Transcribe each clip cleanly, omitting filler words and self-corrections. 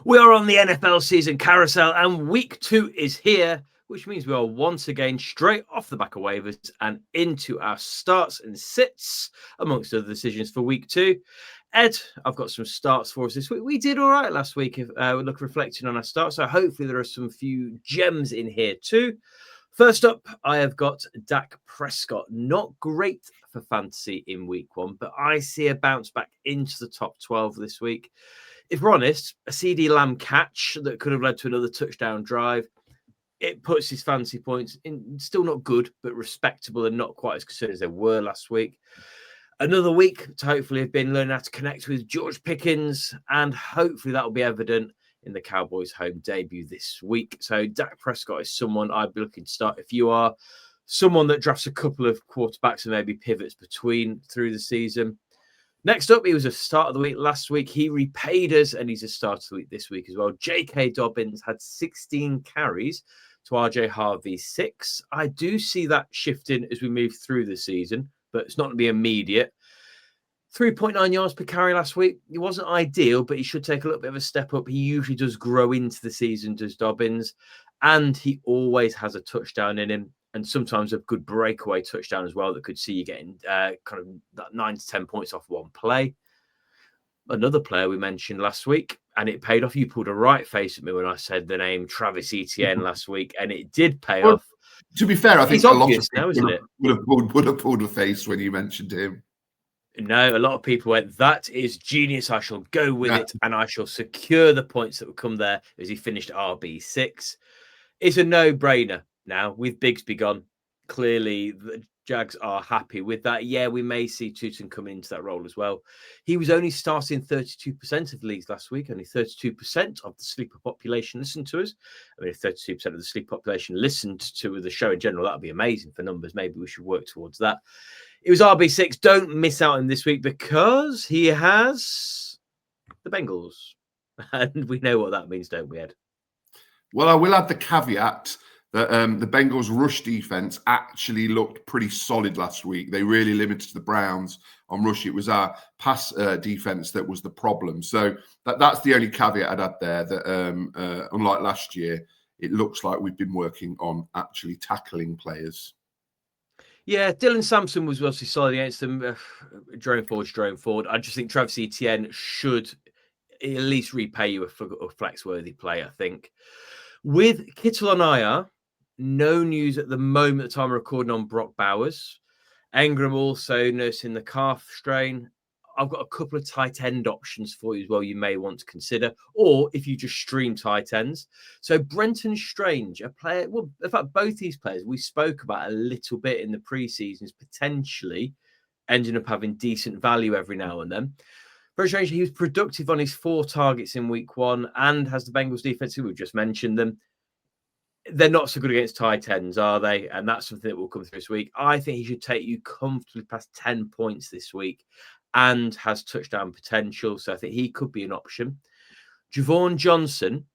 We are on the NFL season carousel and week 2 is here, which means we are once again straight off the back of waivers and into our starts and sits, amongst other decisions for week 2. Ed, I've got some starts for us this week. We did all right last week if we look reflecting on our starts, so hopefully there are some few gems in here too. First up, I have got Dak Prescott. Not great for fantasy in week 1, but I see a bounce back into the top 12 this week. If we're honest, a CD Lamb catch that could have led to another touchdown drive, it puts his fantasy points in still not good, but respectable and not quite as concerned as they were last week. Another week to hopefully have been learning how to connect with George Pickens, and hopefully that will be evident in the Cowboys' home debut this week. So Dak Prescott is someone I'd be looking to start if you are someone that drafts a couple of quarterbacks and maybe pivots between through the season. Next up, he was a start of the week last week. He repaid us, and he's a start of the week this week as well. J.K. Dobbins had 16 carries to R.J. Harvey's 6. I do see that shifting as we move through the season, but it's not going to be immediate. 3.9 yards per carry last week. It wasn't ideal, but he should take a little bit of a step up. He usually does grow into the season, does Dobbins, and he always has a touchdown in him, and sometimes a good breakaway touchdown as well that could see you getting kind of that 9 to 10 points off one play. Another player we mentioned last week, and it paid off. You pulled a right face at me when I said the name Travis Etienne last week, and it did pay off. To be fair, I think a lot of people would have pulled a face when you mentioned him. No, a lot of people went, that is genius. I shall go with it, and I shall secure the points that will come there as he finished RB6. It's a no-brainer now with Bigsby gone. Clearly, the Jags are happy with that. Yeah, we may see Tootin come into that role as well. He was only starting 32% of the leagues last week. Only 32% of the sleeper population listened to us. I mean, if 32% of the sleeper population listened to the show in general, that would be amazing for numbers. Maybe we should work towards that. It was RB6. Don't miss out on this week because he has the Bengals. And we know what that means, don't we, Ed? Well, I will add the caveat that the Bengals' rush defense actually looked pretty solid last week. They really limited the Browns on rush. It was our pass defense that was the problem. So that's the only caveat I'd add there, that unlike last year, it looks like we've been working on actually tackling players. Yeah, Dylan Sampson was obviously solid against them. Drone forward. I just think Travis Etienne should at least repay you a flex-worthy play, I think. With Kittle on IR, no news at the moment at the time of recording on Brock Bowers. Engram also nursing the calf strain. I've got a couple of tight end options for you as well you may want to consider, or if you just stream tight ends. So Brenton Strange, a player, well, in fact, both these players we spoke about a little bit in the preseasons, potentially ending up having decent value every now and then. Brenton Strange, he was productive on his 4 targets in week 1 and has the Bengals defense, we've just mentioned them. They're not so good against tight ends, are they? And that's something that will come through this week. I think he should take you comfortably past 10 points this week and has touchdown potential. So I think he could be an option. Javon Johnson,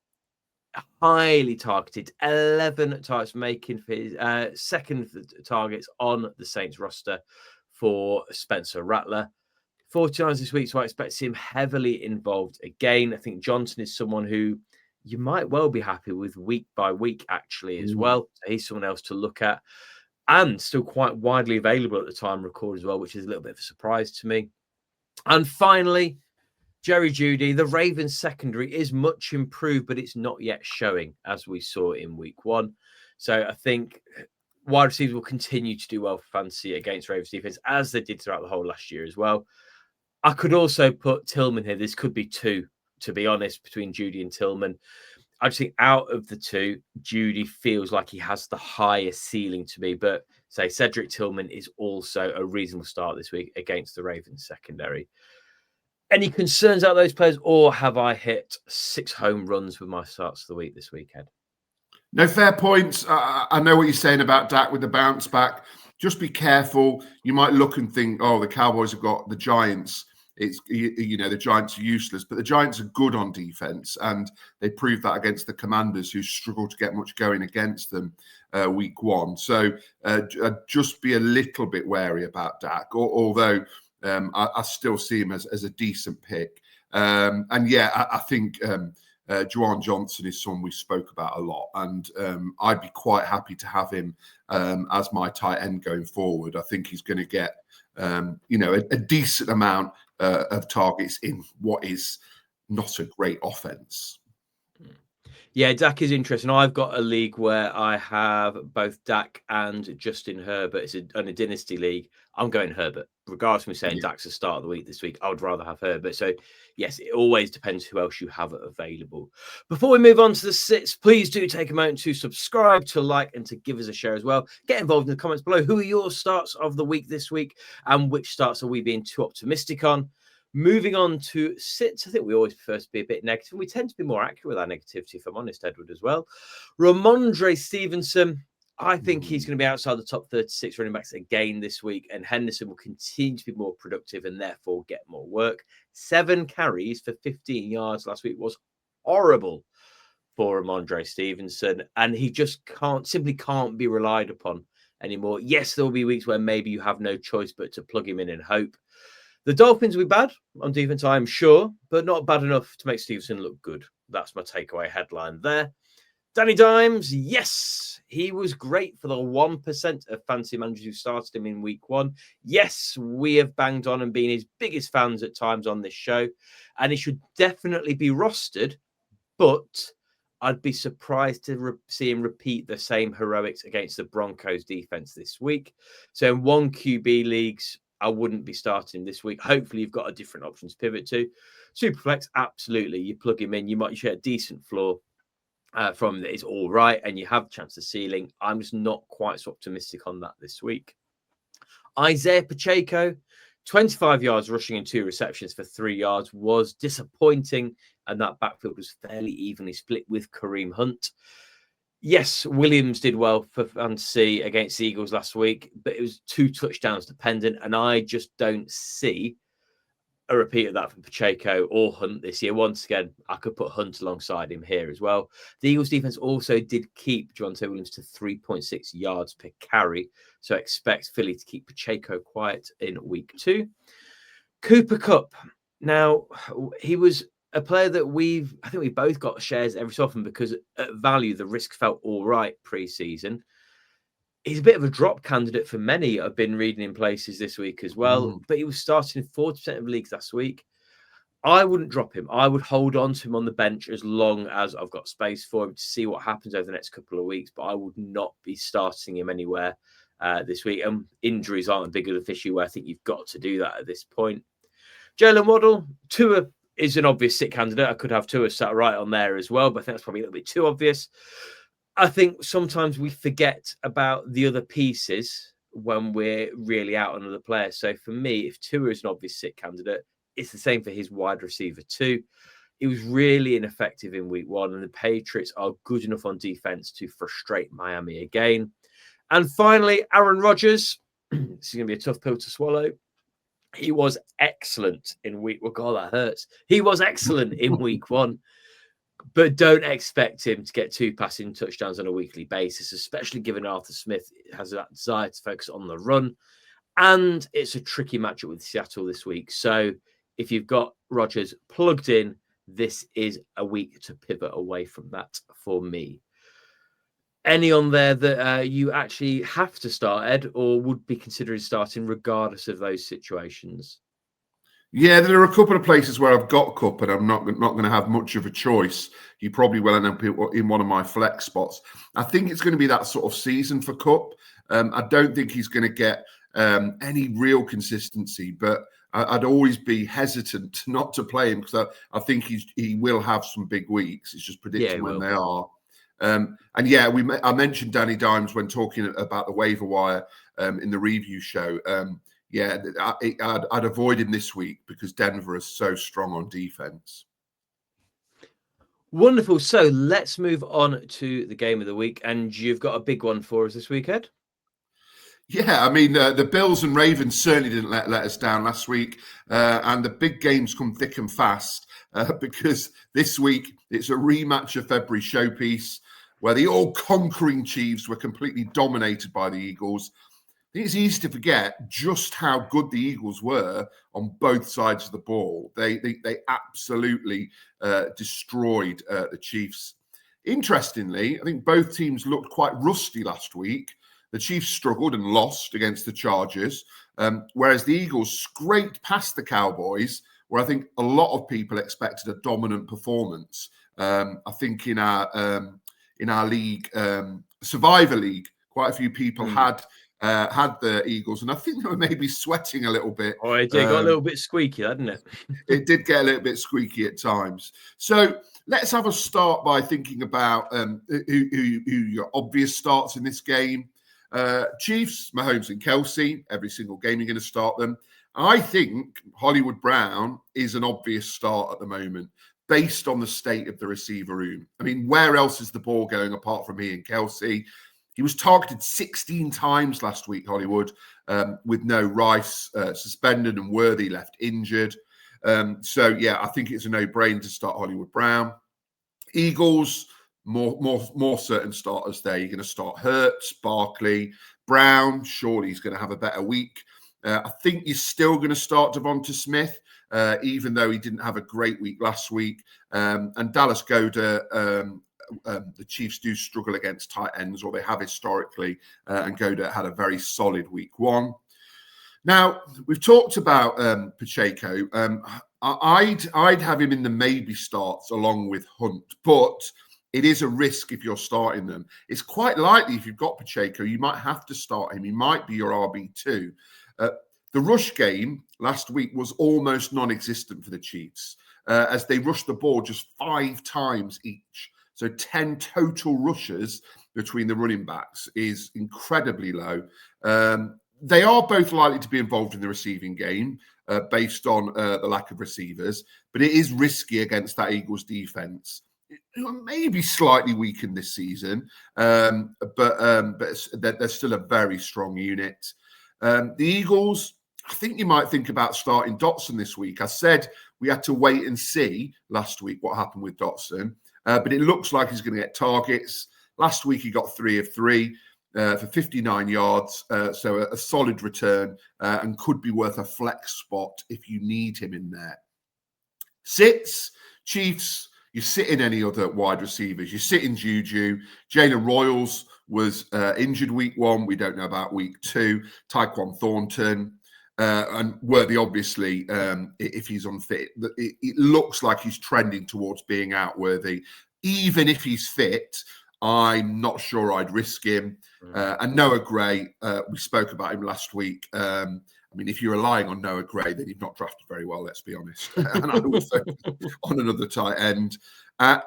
highly targeted, 11 targets, making for his second targets on the Saints roster for Spencer Rattler. 49 this week, so I expect to see him heavily involved again. I think Johnson is someone who you might well be happy with week by week, actually, as well. So he's someone else to look at and still quite widely available at the time of record as well, which is a little bit of a surprise to me. And finally, Jerry Jeudy. The Ravens secondary is much improved, but it's not yet showing as we saw in week 1. So I think wide receivers will continue to do well for fantasy against Ravens defense, as they did throughout the whole last year as well. I could also put Tillman here. This could be 2, to be honest, between Jeudy and Tillman. I just think out of the 2, Jeudy feels like he has the highest ceiling to me. But say Cedric Tillman is also a reasonable start this week against the Ravens secondary. Any concerns out of those players, or have I hit 6 home runs with my starts of the week this weekend? No, fair points. I know what you're saying about Dak with the bounce back. Just be careful. You might look and think, oh, the Cowboys have got the Giants. It's, you know, the Giants are useless, but the Giants are good on defense, and they proved that against the Commanders, who struggled to get much going against them week 1. So just be a little bit wary about Dak, although I still see him as a decent pick. And yeah, I think Juwan Johnson is someone we spoke about a lot, and I'd be quite happy to have him as my tight end going forward. I think he's going to get a decent amount of targets in what is not a great offense. Yeah, Dak is interesting. I've got a league where I have both Dak and Justin Herbert. It's in a dynasty league. I'm going Herbert. Regardless of me saying Dak's the start of the week this week, I would rather have Herbert. So, yes, it always depends who else you have available. Before we move on to the sits, please do take a moment to subscribe, to like, and to give us a share as well. Get involved in the comments below. Who are your starts of the week this week? And which starts are we being too optimistic on? Moving on to sits, I think we always prefer to be a bit negative. We tend to be more accurate with our negativity, if I'm honest, Edward, as well. Ramondre Stevenson, I think he's going to be outside the top 36 running backs again this week, and Henderson will continue to be more productive and therefore get more work. 7 carries for 15 yards last week was horrible for Ramondre Stevenson, and he just simply can't be relied upon anymore. Yes, there will be weeks where maybe you have no choice but to plug him in and hope. The Dolphins will be bad on defense, I'm sure, but not bad enough to make Stevenson look good. That's my takeaway headline there. Danny Dimes, yes, he was great for the 1% of fantasy managers who started him in week 1. Yes, we have banged on and been his biggest fans at times on this show, and he should definitely be rostered, but I'd be surprised to see him repeat the same heroics against the Broncos defense this week. So in 1 QB leagues, I wouldn't be starting this week. Hopefully, you've got a different option to pivot to. Superflex, absolutely. You plug him in. You might get a decent floor from that is all right, and you have a chance of ceiling. I'm just not quite so optimistic on that this week. Isaiah Pacheco, 25 yards rushing and 2 receptions for 3 yards was disappointing, and that backfield was fairly evenly split with Kareem Hunt. Yes, Williams did well for fantasy against the Eagles last week, but it was 2 touchdowns dependent, and I just don't see a repeat of that from Pacheco or Hunt this year. Once again, I could put Hunt alongside him here as well. The Eagles defense also did keep Javonte Williams to 3.6 yards per carry, so I expect Philly to keep Pacheco quiet in week 2. Cooper Kupp. Now, he was a player that I think we both got shares every so often because at value, the risk felt all right pre-season. He's a bit of a drop candidate for many. I've been reading in places this week as well, but he was starting in 40% of leagues last week. I wouldn't drop him. I would hold on to him on the bench as long as I've got space for him to see what happens over the next couple of weeks, but I would not be starting him anywhere this week. And injuries aren't a big enough issue where I think you've got to do that at this point. Jalen Waddle, Tua is an obvious sit candidate. I could have Tua sat right on there as well, but I think that's probably a little bit too obvious. I think sometimes we forget about the other pieces when we're really out on other players. So for me, if Tua is an obvious sit candidate, it's the same for his wide receiver too. He was really ineffective in week 1, and the Patriots are good enough on defense to frustrate Miami again. And finally, Aaron Rodgers. This is going to be a tough pill to swallow. He was excellent in week 1. God, that hurts. He was excellent in week 1. But don't expect him to get 2 passing touchdowns on a weekly basis, especially given Arthur Smith has that desire to focus on the run. And it's a tricky matchup with Seattle this week. So if you've got Rodgers plugged in, this is a week to pivot away from that for me. Any on there that you actually have to start, Ed, or would be considering starting regardless of those situations? Yeah, there are a couple of places where I've got Kupp and I'm not going to have much of a choice. You probably will end up in one of my flex spots. I think it's going to be that sort of season for Kupp. I don't think he's going to get any real consistency, but I'd always be hesitant not to play him because I think he will have some big weeks. It's just predicting when they are. I mentioned Danny Dimes when talking about the waiver wire in the review show. I'd avoid him this week because Denver is so strong on defense. Wonderful. So let's move on to the game of the week. And you've got a big one for us this week, Ed? Yeah, I mean, the Bills and Ravens certainly didn't let us down last week. And the big games come thick and fast because this week it's a rematch of February showpiece where the all-conquering Chiefs were completely dominated by the Eagles. think it's easy to forget just how good the Eagles were on both sides of the ball. They absolutely destroyed the Chiefs. Interestingly, I think both teams looked quite rusty last week. The Chiefs struggled and lost against the Chargers, whereas the Eagles scraped past the Cowboys, where I think a lot of people expected a dominant performance. I think in our league, Survivor League, quite a few people had the Eagles, and I think they were maybe sweating a little bit. Oh, it got a little bit squeaky, didn't it? It did get a little bit squeaky at times. So let's have a start by thinking about who your obvious starts in this game. Chiefs, Mahomes and Kelsey. Every single game you're going to start them. I think Hollywood Brown is an obvious start at the moment, based on the state of the receiver room. I mean, where else is the ball going apart from he and Kelsey? He was targeted 16 times last week, Hollywood, with no Rice suspended and Worthy left injured. So, yeah, I think it's a no-brainer to start Hollywood Brown. Eagles, more certain starters there. You're going to start Hurts, Barkley, Brown. Surely he's going to have a better week. I think you're still going to start Devonta Smith, even though he didn't have a great week last week. And Dallas Goedert, the Chiefs do struggle against tight ends, or they have historically, and Goedert had a very solid week one. Now, we've talked about Pacheco. I'd have him in the maybe starts along with Hunt, but it is a risk if you're starting them. It's quite likely if you've got Pacheco, you might have to start him. He might be your RB2. The rush game last week was almost non-existent for the Chiefs, as they rushed the ball just 5 times each. So 10 total rushes between the running backs is incredibly low. They are both likely to be involved in the receiving game based on the lack of receivers, but it is risky against that Eagles defense. Maybe slightly weakened this season, but they're still a very strong unit. The Eagles, I think you might think about starting Dotson this week. I said we had to wait and see last week what happened with Dotson, but it looks like he's going to get targets. Last week he got 3 of 3 for 59 yards, so a solid return and could be worth a flex spot if you need him in there. Sits, Chiefs, you sit in any other wide receivers. You sit in Juju. Jalen Royals was injured week 1. We don't know about week 2. Tyquan Thornton and Worthy, obviously, if he's unfit. It looks like he's trending towards being out, Worthy. Even if he's fit, I'm not sure I'd risk him. And Noah Gray, we spoke about him last week. I mean, if you're relying on Noah Gray, then you've not drafted very well, let's be honest. And I'd also on another tight end.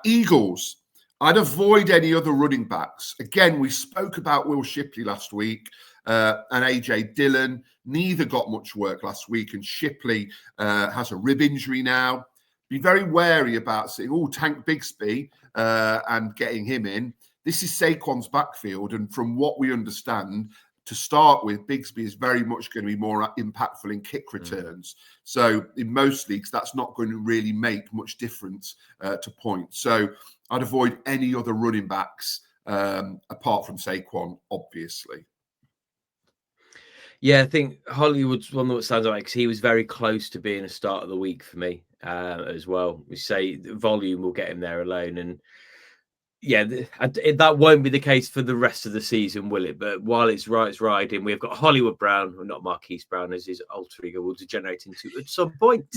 Eagles, I'd avoid any other running backs. Again, we spoke about Will Shipley last week and AJ Dillon. Neither got much work last week, and Shipley has a rib injury now. Be very wary about saying, Tank Bigsby and getting him in. This is Saquon's backfield, and from what we understand, to start with, Bigsby is very much going to be more impactful in kick returns. So in most leagues, that's not going to really make much difference to points. So I'd avoid any other running backs apart from Saquon, obviously. Yeah, I think Hollywood's one that stands out because he was very close to being a start of the week for me as well. We say the volume will get him there alone, and yeah, that won't be the case for the rest of the season, will it? But while it's riding, we've got Hollywood Brown, or not Marquise Brown, as his alter ego will degenerate into at some point.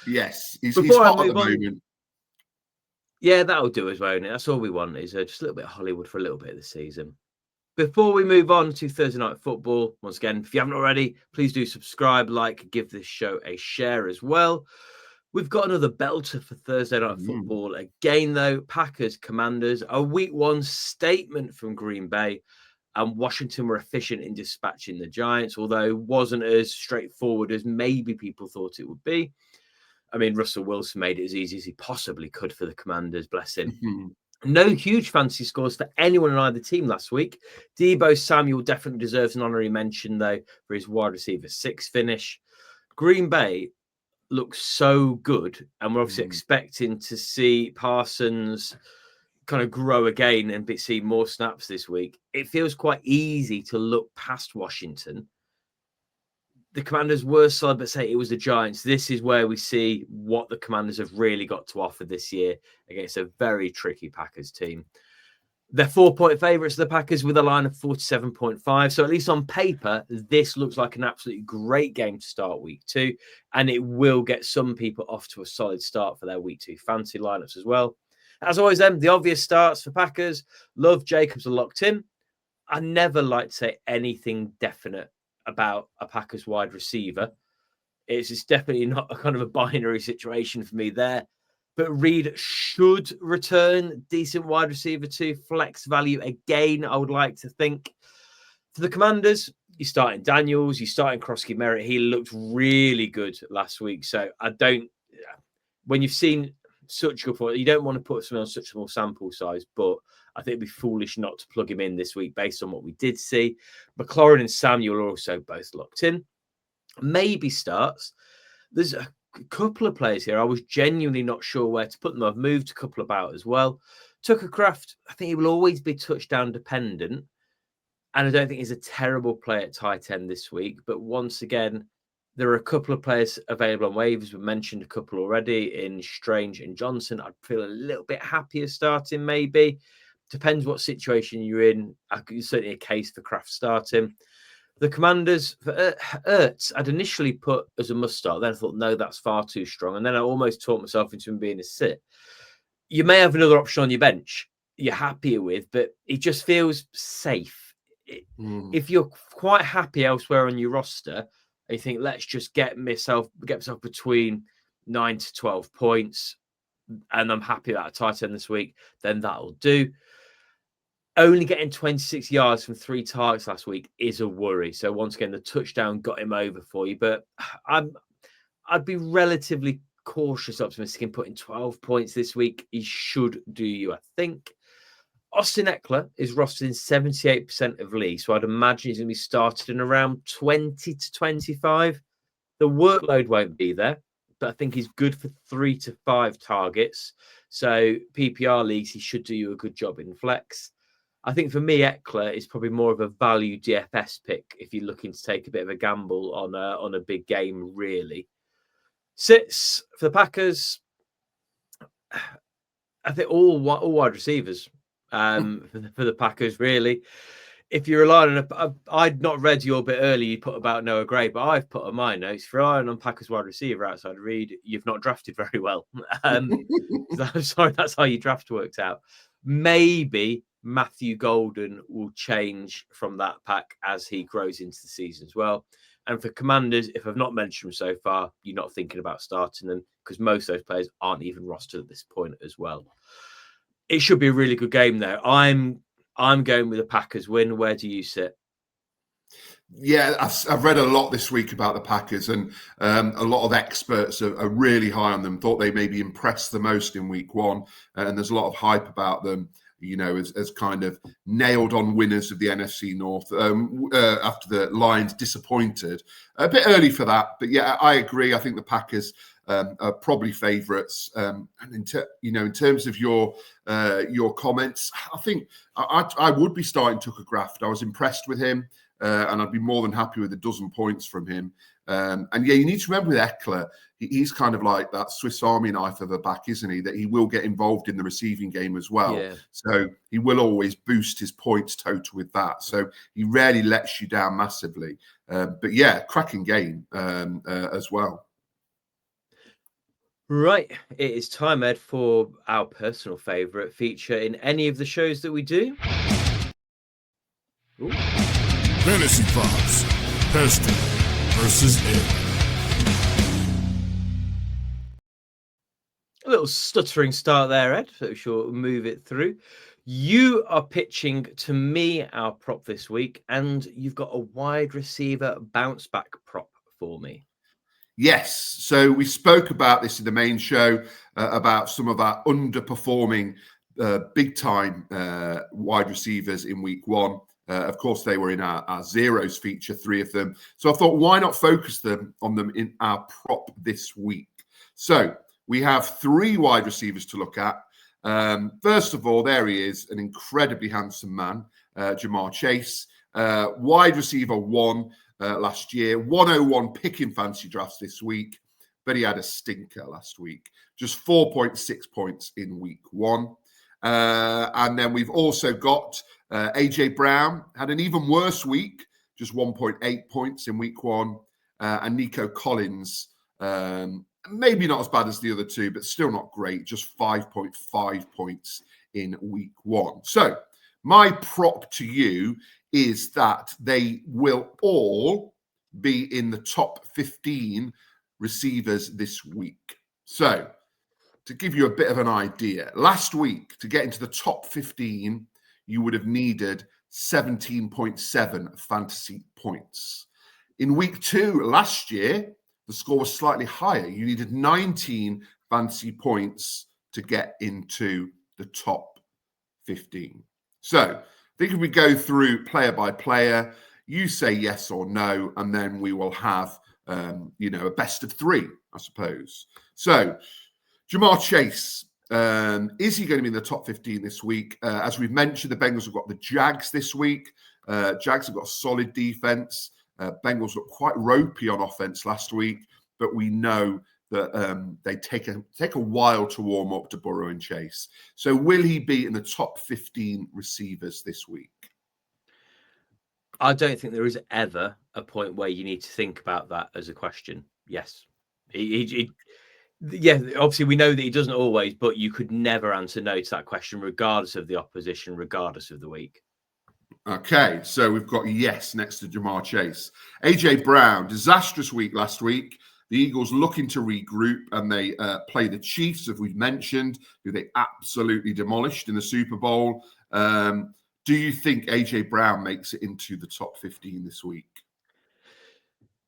Yes, he's hot at the moment. Yeah, that'll do as well. That's all we want is just a little bit of Hollywood for a little bit of the season. Before we move on to Thursday Night Football, once again, if you haven't already, please do subscribe, like, give this show a share as well. We've got another belter for Thursday Night Football. Again, though, Packers, Commanders, a week 1 statement from Green Bay, and Washington were efficient in dispatching the Giants, although wasn't as straightforward as maybe people thought it would be. I mean, Russell Wilson made it as easy as he possibly could for the Commanders, bless him. No huge fancy scores for anyone on either team last week. Deebo Samuel definitely deserves an honorary mention, though, for his wide receiver 6 finish. Green Bay looks so good, and we're obviously expecting to see Parsons kind of grow again and see more snaps this week, it feels quite easy to look past Washington. The Commanders were solid, but say it was the Giants. This is where we see what the Commanders have really got to offer this year against a very tricky Packers team. They're 4-point favourites of the Packers with a line of 47.5. So at least on paper, this looks like an absolutely great game to start week 2. And it will get some people off to a solid start for their week 2 fantasy lineups as well. As always, then, the obvious starts for Packers. Love, Jacobs are locked in. I never like to say anything definite about a Packers wide receiver. It's definitely not a kind of a binary situation for me there. But Reed should return decent wide receiver to flex value again, I would like to think. For the Commanders, you're starting Daniels, you're starting Krosky Merritt. He looked really good last week. So when you've seen such good for, you don't want to put something on such a small sample size, but I think it'd be foolish not to plug him in this week based on what we did see. McLaurin and Samuel are also both locked in. Maybe starts. There's a couple of players here I was genuinely not sure where to put them. I've moved a couple about as well. Tucker Kraft, I think he will always be touchdown dependent, and I don't think he's a terrible play at tight end this week. But once again, there are a couple of players available on waivers. We mentioned a couple already in Strange and Johnson. I'd feel a little bit happier starting, maybe. Depends what situation you're in. Certainly a case for Kraft starting. The Commanders, for Ertz, I'd initially put as a must start. Then I thought, no, that's far too strong. And then I almost talked myself into him being a sit. You may have another option on your bench you're happier with, but it just feels safe. If you're quite happy elsewhere on your roster, and you think, let's just get myself between 9 to 12 points, and I'm happy that I tight end this week, then that'll do. Only getting 26 yards from 3 targets last week is a worry. So once again, the touchdown got him over for you. But I'd be relatively cautious, optimistic in putting 12 points this week. He should do you, I think. Austin Eckler is rostered in 78% of leagues. So I'd imagine he's going to be started in around 20 to 25. The workload won't be there, but I think he's good for 3 to 5 targets. So PPR leagues, he should do you a good job in flex. I think for me, Eckler is probably more of a value DFS pick if you're looking to take a bit of a gamble on a big game, really. Sits for the Packers, I think all wide receivers for the Packers, really. If you're relying on I'd not read your bit earlier, you put about Noah Gray, but I've put on my notes, if you're relying on Packers wide receiver outside Reed, you've not drafted very well. I'm sorry, that's how your draft worked out. Maybe Matthew Golden will change from that pack as he grows into the season as well. And for Commanders, if I've not mentioned them so far, you're not thinking about starting them because most of those players aren't even rostered at this point as well. It should be a really good game, though. I'm going with the Packers win. Where do you sit? Yeah, I've read a lot this week about the Packers, and a lot of experts are really high on them. Thought they maybe impressed the most in week 1, and there's a lot of hype about them. As kind of nailed on winners of the NFC North after the Lions disappointed. A bit early for that, but yeah, I agree. I think the Packers are probably favourites. And in terms of your comments, I think I would be starting Tucker Kraft. I was impressed with him, and I'd be more than happy with 12 points from him. And yeah, you need to remember with Eckler, he's kind of like that Swiss Army knife of a back, isn't he? That he will get involved in the receiving game as well. Yeah. So he will always boost his points total with that. So he rarely lets you down massively. But yeah, cracking game as well. Right. It is time, Ed, for our personal favourite feature in any of the shows that we do. Ooh. Fantasy Fox, Heston versus Ed. A little stuttering start there, Ed, so we'll move it through. You are pitching to me our prop this week, and you've got a wide receiver bounce back prop for me. Yes. So we spoke about this in the main show about some of our underperforming big time wide receivers in week 1. Of course, they were in our zeros feature, 3 of them. So I thought, why not focus on them in our prop this week? So we have 3 wide receivers to look at. First of all, there he is, an incredibly handsome man, Jamar Chase. Wide receiver 1 last year, 101 pick in fantasy drafts this week, but he had a stinker last week. Just 4.6 points in week 1. And then we've also got AJ Brown, had an even worse week, just 1.8 points in week 1. And Nico Collins, maybe not as bad as the other two, but still not great, just 5.5 points in week 1. So my prop to you is that they will all be in the top 15 receivers this week. So to give you a bit of an idea, last week, to get into the top 15, you would have needed 17.7 fantasy points. In week 2 last year, the score was slightly higher. You needed 19 fantasy points to get into the top 15. So I think if we go through player by player, you say yes or no, and then we will have, a best of 3, I suppose. So Jamar Chase, is he going to be in the top 15 this week? As we've mentioned, the Bengals have got the Jags this week. Jags have got a solid defense. Bengals looked quite ropey on offense last week, but we know that they take a while to warm up to Burrow and Chase. So will he be in the top 15 receivers this week? I don't think there is ever a point where you need to think about that as a question. Yes. Yeah, obviously we know that he doesn't always, but you could never answer no to that question, regardless of the opposition, regardless of the week. Okay, so we've got yes next to Jamar Chase. AJ Brown, disastrous week last week. The Eagles looking to regroup, and they play the Chiefs, as we've mentioned, who they absolutely demolished in the Super Bowl. Do you think AJ Brown makes it into the top 15 this week?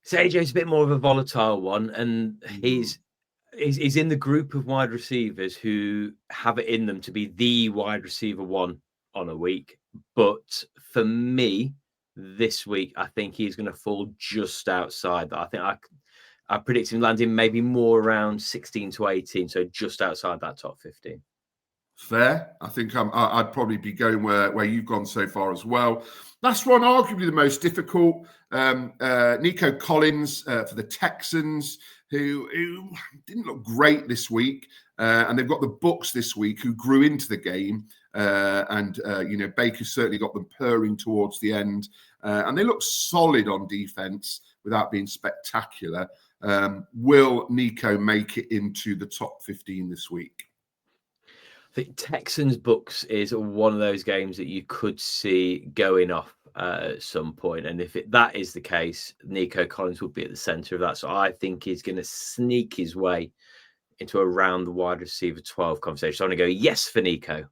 So AJ's a bit more of a volatile one, and he's in the group of wide receivers who have it in them to be the wide receiver 1 on a week. But for me, this week, I think he's going to fall just outside that. I think I predict him landing maybe more around 16 to 18, so just outside that top 15. Fair. I think I'd probably be going where you've gone so far as well. Last one, arguably the most difficult. Nico Collins for the Texans, who didn't look great this week. And they've got the Bucs this week, who grew into the game. Baker certainly got them purring towards the end. And they look solid on defense without being spectacular. Will Nico make it into the top 15 this week? I think Texans Bucs is one of those games that you could see going off at some point. And if that is the case, Nico Collins will be at the center of that. So I think he's going to sneak his way into around the wide receiver 12 conversation. So I'm going to go yes for Nico.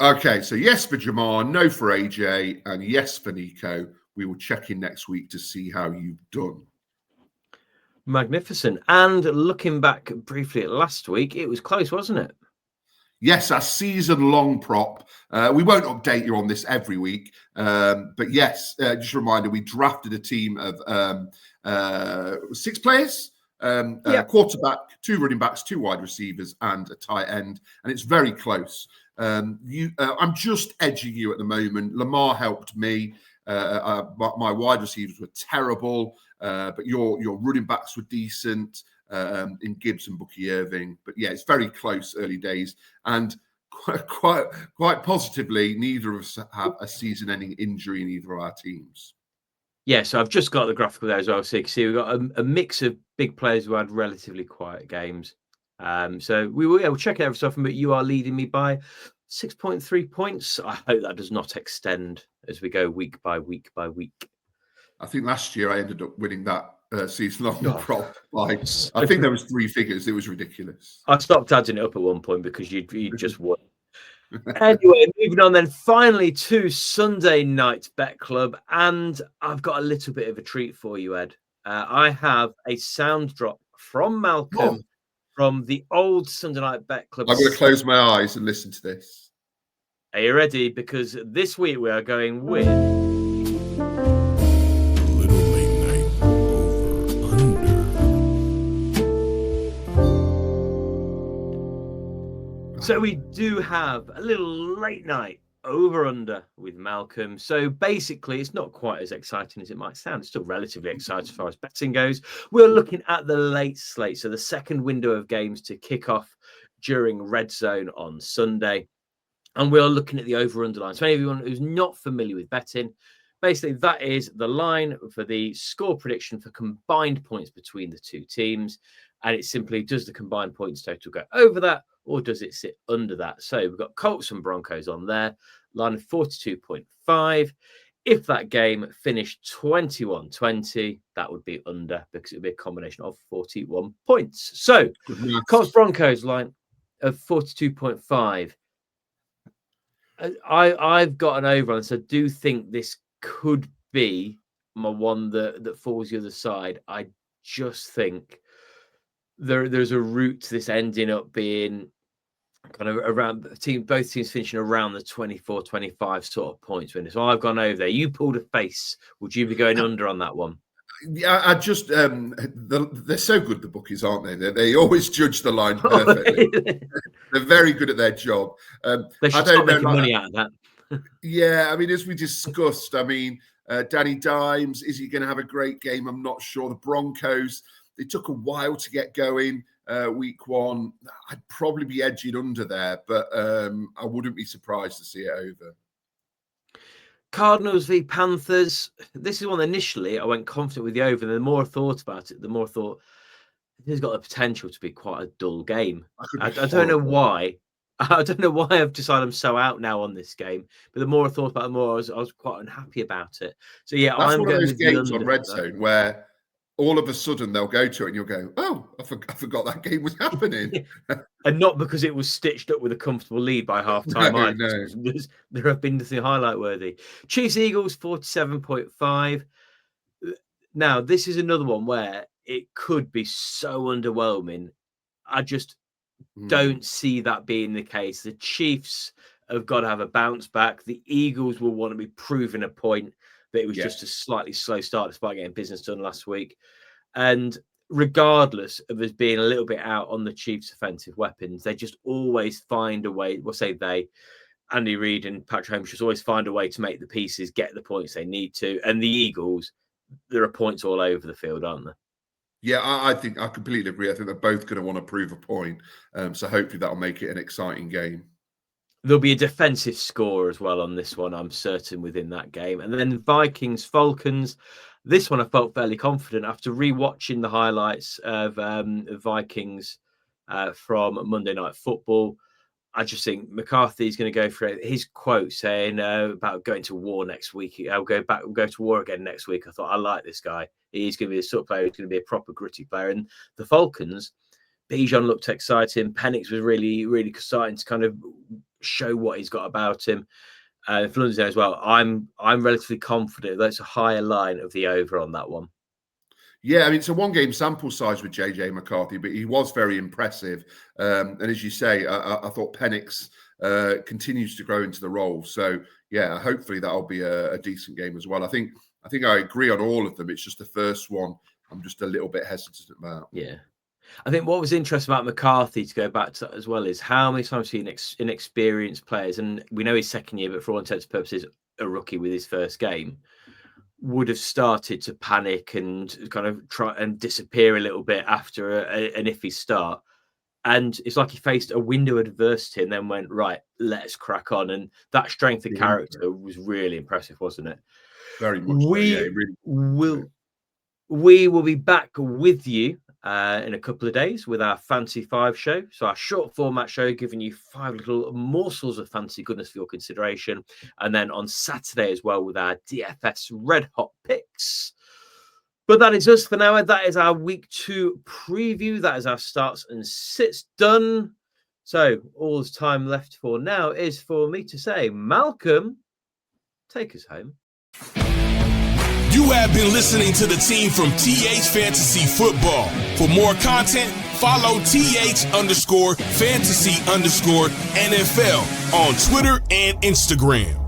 Okay, so yes for Jamar, no for AJ, and yes for Nico. We will check in next week to see how you've done. Magnificent. And looking back briefly at last week, it was close, wasn't it? Yes, our season-long prop. We won't update you on this every week. But yes, just a reminder, we drafted a team of 6 players, a quarterback, 2 running backs, 2 wide receivers, and a tight end. And it's very close. I'm just edging you at the moment. Lamar helped me. My wide receivers were terrible, but your running backs were decent. In Gibbs and Bucky Irving, but yeah, it's very close early days, and quite positively, neither of us have a season-ending injury in either of our teams. Yeah, so I've just got the graphical there as well. So you can see we've got a mix of big players who had relatively quiet games. So we'll check out stuff, but you are leading me by 6.3 points. I hope that does not extend as we go week by week by week. I think last year I ended up winning that season-long prop. I think there was 3 figures. It was ridiculous. I stopped adding it up at one point because you just won. Anyway, moving on then finally to Sunday night bet club, and I've got a little bit of a treat for you, Ed. I have a sound drop from Malcolm from the old Sunday night bet club. I'm going to close my eyes and listen to this. Are you ready? Because this week we are going with So we do have a little late night over-under with Malcolm. So basically, it's not quite as exciting as it might sound. It's still relatively exciting as far as betting goes. We're looking at the late slate, so the second window of games to kick off during Red Zone on Sunday. And we're looking at the over-under line. So anyone who's not familiar with betting, basically that is the line for the score prediction for combined points between the two teams. And it's simply, does the combined points total go over that, or does it sit under that? So we've got Colts and Broncos on there, line of 42.5. If that game finished 21-20, that would be under, because it would be a combination of 41 points. So Colts Broncos line of 42.5. I've got an over on, so I do think this could be my one that falls the other side. I just think there's a route to this ending up being kind of around both teams finishing around the 24-25 sort of points winner. So I've gone over there. You pulled a face. Would you be going under on that one? Yeah, I just they're so good, the bookies, aren't they? They always judge the line perfectly. They're very good at their job. They should stop making money out of that. Yeah, I mean, as we discussed, I mean, Danny Dimes, is he going to have a great game? I'm not sure. The Broncos, they took a while to get going. Week one, I'd probably be edging under there, but I wouldn't be surprised to see it over. Cardinals v Panthers. This is one initially I went confident with the over. And the more I thought about it, the more I thought this has got the potential to be quite a dull game. I don't know why. I don't know why I've decided I'm so out now on this game. But the more I thought about it, the more I was quite unhappy about it. So yeah, that's I'm one going of those with games on Red Zone where all of a sudden they'll go to it and you'll go, oh, I forgot that game was happening. And not because it was stitched up with a comfortable lead by half-time. No. There have been nothing highlight-worthy. Chiefs-Eagles, 47.5. Now, this is another one where it could be so underwhelming. I just don't see that being the case. The Chiefs have got to have a bounce back. The Eagles will want to be proving a point that it was just a slightly slow start despite getting business done last week. And regardless of us being a little bit out on the Chiefs' offensive weapons, they just always find a way. We'll say Andy Reid and Patrick Mahomes just always find a way to make the pieces get the points they need to. And the Eagles, there are points all over the field, aren't there? Yeah, I think I completely agree. I think they're both going to want to prove a point. So hopefully that'll make it an exciting game. There'll be a defensive score as well on this one, I'm certain, within that game. And then Vikings-Falcons. This one I felt fairly confident after rewatching the highlights of Vikings from Monday Night Football. I just think McCarthy's going to go for it. His quote saying about going to war next week. We'll go to war again next week. I thought, I like this guy. He's going to be a sort of player who's going to be a proper gritty player. And the Falcons, Bijan looked exciting. Penix was really, really starting to kind of show what he's got about him. Flunzo as well. I'm relatively confident that's a higher line of the over on that one. Yeah, I mean, it's a one-game sample size with JJ McCarthy, but he was very impressive. And as you say, I thought Penix continues to grow into the role. So, yeah, hopefully that'll be a decent game as well. I think I agree on all of them. It's just the first one I'm just a little bit hesitant about. Yeah. I think what was interesting about McCarthy, to go back to that as well, is how many times we've seen inexperienced players, and we know his second year, but for all intents and purposes, a rookie with his first game, would have started to panic and kind of try and disappear a little bit after an iffy start. And it's like he faced a window of adversity and then went, right, let's crack on. And that strength of character was really impressive, wasn't it? Very much. We will be back with you in a couple of days with our Fantasy 5 show. So our short format show, giving you 5 little morsels of fantasy goodness for your consideration. And then on Saturday as well with our DFS Red Hot Picks. But that is us for now. That is our week 2 preview. That is our starts and sits done. So all the time left for now is for me to say, Malcolm, take us home. You have been listening to the team from TH Fantasy Football. For more content, follow TH_fantasy_NFL on Twitter and Instagram.